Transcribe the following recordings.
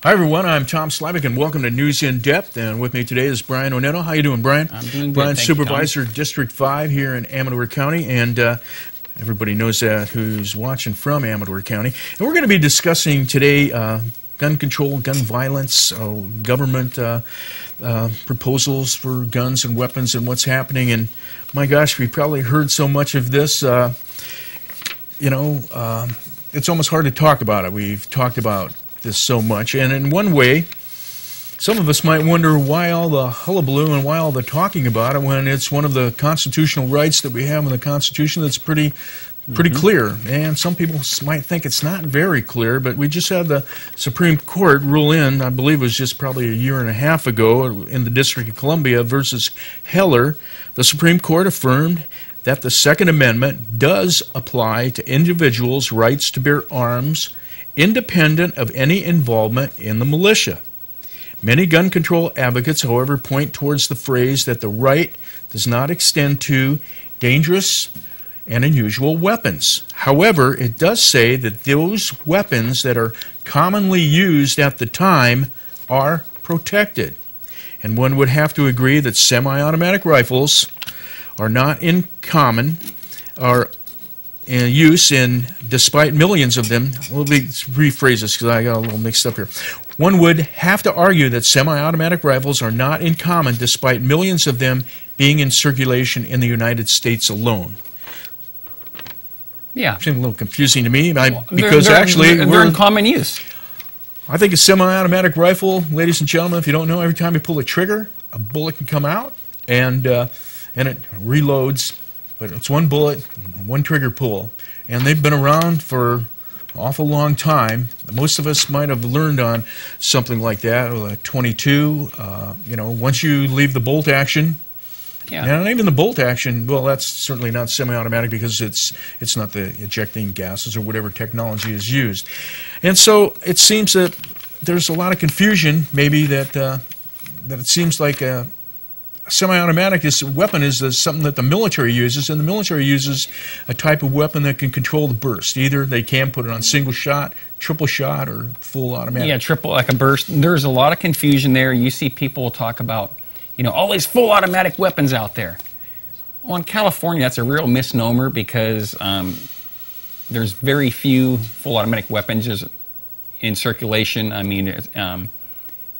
Hi everyone, I'm Tom Slivick and welcome to News in Depth. And with me today is Brian Oneto. How you doing, Brian? I'm doing good. Brian's Supervisor, District 5 here in Amador County, and everybody knows that who's watching from Amador County. And we're going to be discussing today gun control, gun violence, government proposals for guns and weapons and what's happening. And my gosh, we probably heard so much of this. It's almost hard to talk about it. We've talked about this so much, and in one way, some of us might wonder why all the hullabaloo and why all the talking about it when it's one of the constitutional rights that we have in the Constitution that's pretty clear. And some people might think it's not very clear, but we just had the Supreme Court rule in, I believe it was just probably a year and a half ago, in the District of Columbia versus Heller. The Supreme Court affirmed that the Second Amendment does apply to individuals' rights to bear arms independent of any involvement in the militia. Many gun control advocates, however, point towards the phrase that the right does not extend to dangerous and unusual weapons. However, it does say that those weapons that are commonly used at the time are protected. And one would have to agree that semi-automatic rifles are not in common, are in use despite millions of them. Let me rephrase this because I got a little mixed up here. One would have to argue that semi-automatic rifles are not in common despite millions of them being in circulation in the United States alone. Yeah. Seems a little confusing to me because they're in common use. I think a semi-automatic rifle, ladies and gentlemen, if you don't know, every time you pull the trigger, a bullet can come out and it reloads. But it's one bullet, one trigger pull. And they've been around for an awful long time. Most of us might have learned on something like that, a 22. Once you leave the bolt action, and even the bolt action, well, that's certainly not semi-automatic because it's not the ejecting gases or whatever technology is used. And so it seems that there's a lot of confusion, maybe that it seems like a semi-automatic weapon is something that the military uses, and the military uses a type of weapon that can control the burst. Either they can put it on single shot, triple shot, or full automatic. Yeah, triple, like a burst. There's a lot of confusion there. You see people talk about, all these full automatic weapons out there. Well, in California, that's a real misnomer because there's very few full automatic weapons in circulation. I mean, a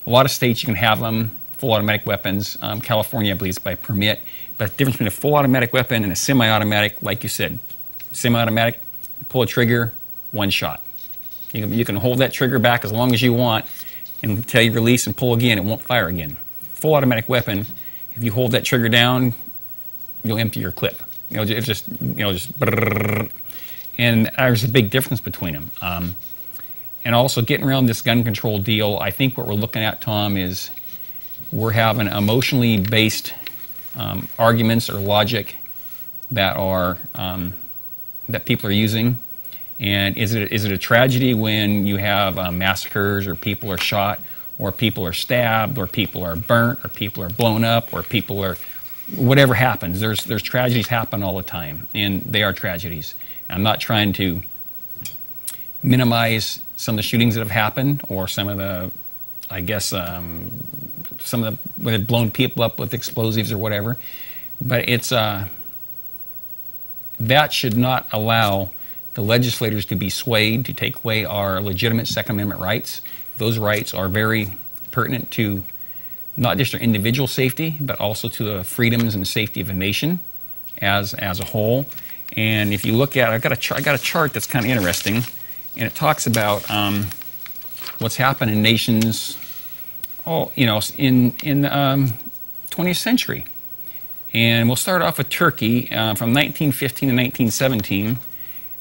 lot of states you can have them. Full automatic weapons. California, I believe, is by permit. But the difference between a full automatic weapon and a semi-automatic, like you said, semi-automatic, pull a trigger, one shot. You can hold that trigger back as long as you want, and until you release and pull again, it won't fire again. Full automatic weapon, if you hold that trigger down, you'll empty your clip. It's just brrrr. And there's a big difference between them. And also getting around this gun control deal, I think what we're looking at, Tom, is we're having emotionally based arguments or logic that are that people are using. And is it a tragedy when you have massacres, or people are shot, or people are stabbed, or people are burnt, or people are blown up, or people are whatever happens? There's tragedies happen all the time, and they are tragedies. I'm not trying to minimize some of the shootings that have happened, or some of the, I guess, some of the, when they've blown people up with explosives or whatever. But it's, that should not allow the legislators to be swayed, to take away our legitimate Second Amendment rights. Those rights are very pertinent to not just our individual safety, but also to the freedoms and safety of a nation as a whole. And if you look at, I got a chart that's kind of interesting, and it talks about what's happened in nations, in the 20th century. And we'll start off with Turkey. From 1915 to 1917,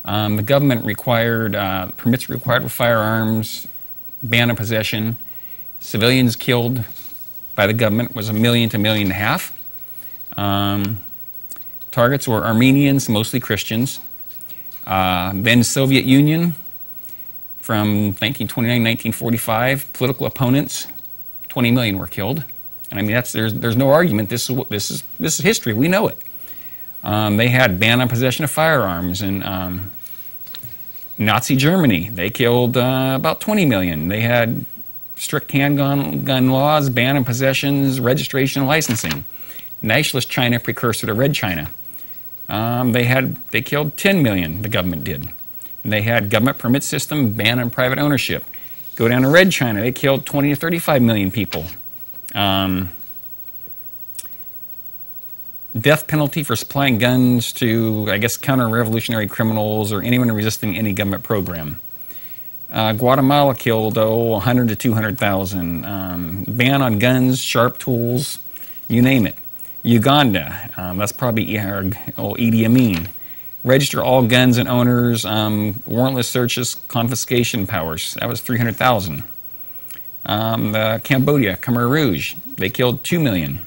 the government required, permits required for firearms, ban on possession. Civilians killed by the government was 1 million to 1.5 million. Targets were Armenians, mostly Christians. Then Soviet Union, from 1929 to 1945, political opponents, 20 million were killed. And I mean, there's no argument. This is history. We know it. They had ban on possession of firearms. And Nazi Germany, they killed about 20 million. They had strict handgun laws, ban on possessions, registration, and licensing. Nationalist China, precursor to Red China. They killed 10 million, the government did. And they had government permit system, ban on private ownership. Go down to Red China, they killed 20 to 35 million people. Death penalty for supplying guns to, I guess, counter-revolutionary criminals or anyone resisting any government program. Guatemala killed, 100 to 200,000. Ban on guns, sharp tools, you name it. Uganda, that's probably Idi Amin. Register all guns and owners, warrantless searches, confiscation powers. That was 300,000. Cambodia, Khmer Rouge, they killed 2 million.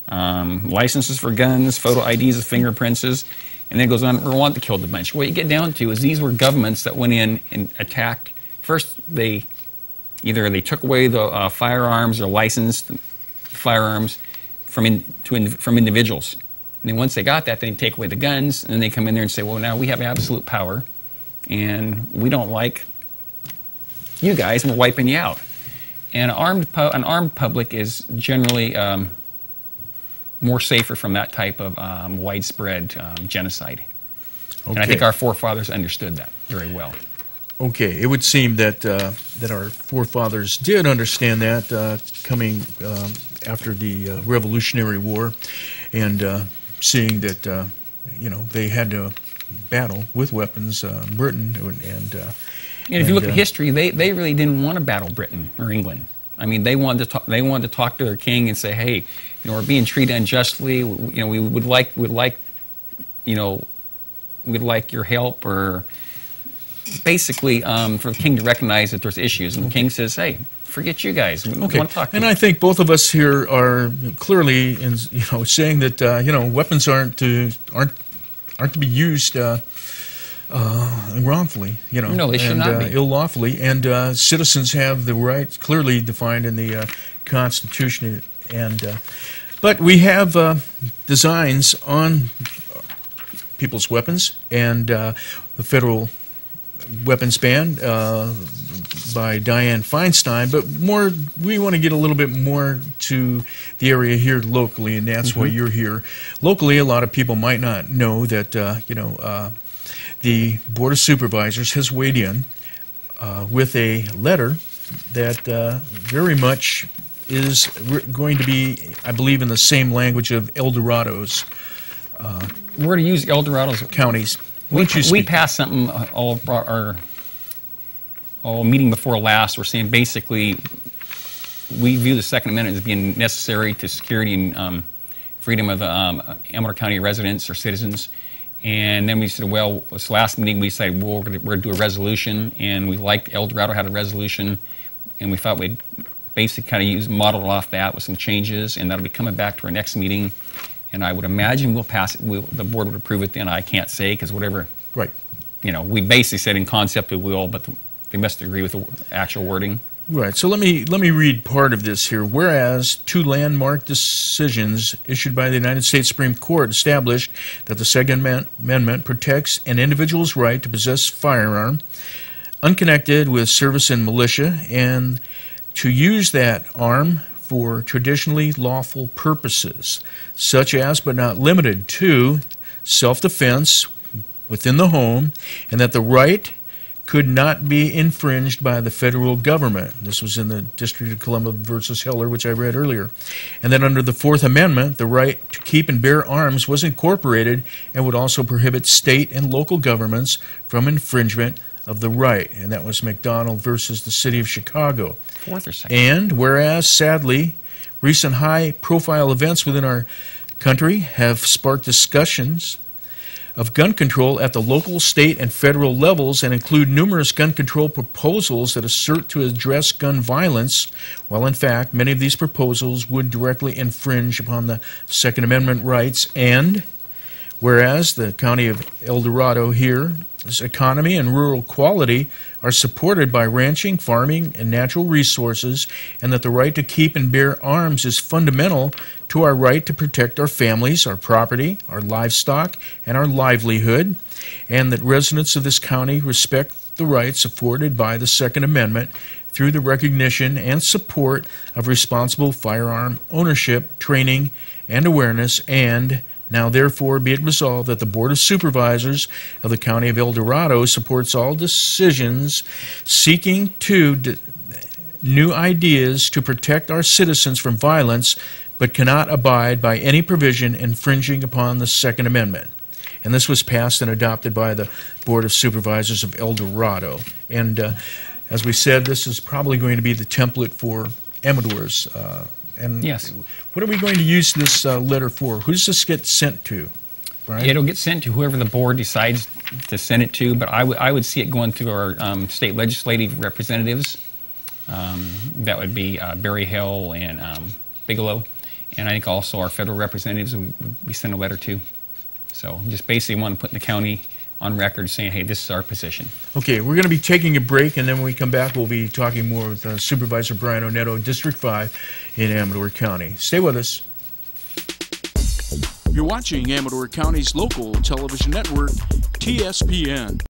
Licenses for guns, photo IDs of fingerprints, and then it goes on. Rwanda killed a bunch. What you get down to is these were governments that went in and attacked. First, they took away the firearms or licensed firearms from individuals. And then once they got that, they take away the guns, and then they come in there and say, well, now we have absolute power, and we don't like you guys, and we're wiping you out. And an armed public is generally more safer from that type of widespread genocide. Okay. And I think our forefathers understood that very well. Okay, it would seem that that our forefathers did understand that coming after the Revolutionary War, and seeing that they had to battle with weapons, Britain, and if you look at history, they really didn't want to battle Britain or England. I mean, they wanted to talk to their king and say, hey, we're being treated unjustly. We would like your help, or basically for the king to recognize that there's issues. And the king says, hey, forget you guys. We want to talk to you. I think both of us here are clearly saying that weapons aren't to be used wrongfully, No, they should not be. Illawfully, and citizens have the rights clearly defined in the Constitution. But we have designs on people's weapons, and the federal weapons ban by Dianne Feinstein. But we want to get a little bit more to the area here locally, and that's why you're here. Locally, a lot of people might not know that the Board of Supervisors has weighed in with a letter that very much is going to be, I believe, in the same language of El Dorado's. We're to use El Dorado's counties. We passed something our meeting before last. We're saying basically we view the Second Amendment as being necessary to security and freedom of the Amador County residents or citizens. And then we said, well, this last meeting we said, well, we're going to do a resolution, and we liked El Dorado had a resolution, and we thought we'd basically kind of modeled off that with some changes, and that'll be coming back to our next meeting. And I would imagine we'll pass it. The board would approve it then. I can't say because whatever. Right. We basically said in concept we will, but they must agree with the actual wording. Right. So let me read part of this here. Whereas 2 landmark decisions issued by the United States Supreme Court established that the Second Amendment protects an individual's right to possess a firearm unconnected with service in militia and to use that arm for traditionally lawful purposes, such as but not limited to self-defense within the home, and that the right could not be infringed by the federal government. This was in the District of Columbia versus Heller, which I read earlier. And then under the Fourth Amendment, the right to keep and bear arms was incorporated and would also prohibit state and local governments from infringement of the right. And that was McDonald versus the City of Chicago. Fourth or second. And whereas, sadly, recent high-profile events within our country have sparked discussions of gun control at the local, state, and federal levels and include numerous gun control proposals that assert to address gun violence, while in fact many of these proposals would directly infringe upon the Second Amendment rights. And whereas the County of El Dorado here's economy and rural quality are supported by ranching, farming, and natural resources, and that the right to keep and bear arms is fundamental to our right to protect our families, our property, our livestock, and our livelihood, and that residents of this county respect the rights afforded by the Second Amendment through the recognition and support of responsible firearm ownership, training, and awareness, and now therefore be it resolved that the Board of Supervisors of the County of El Dorado supports all decisions seeking to new ideas to protect our citizens from violence, but cannot abide by any provision infringing upon the Second Amendment. And this was passed and adopted by the Board of Supervisors of El Dorado. And as we said, this is probably going to be the template for Amador's. And yes. What are we going to use this letter for? Who does this get sent to? Right? It'll get sent to whoever the board decides to send it to, but I would see it going through our state legislative representatives. That would be Berry Hill and Bigelow. And I think also our federal representatives we send a letter to. So just basically want to put in the county on record saying, hey, this is our position. Okay, we're going to be taking a break, and then when we come back, we'll be talking more with Supervisor Brian Oneto, District 5 in Amador County. Stay with us. You're watching Amador County's local television network, TSPN.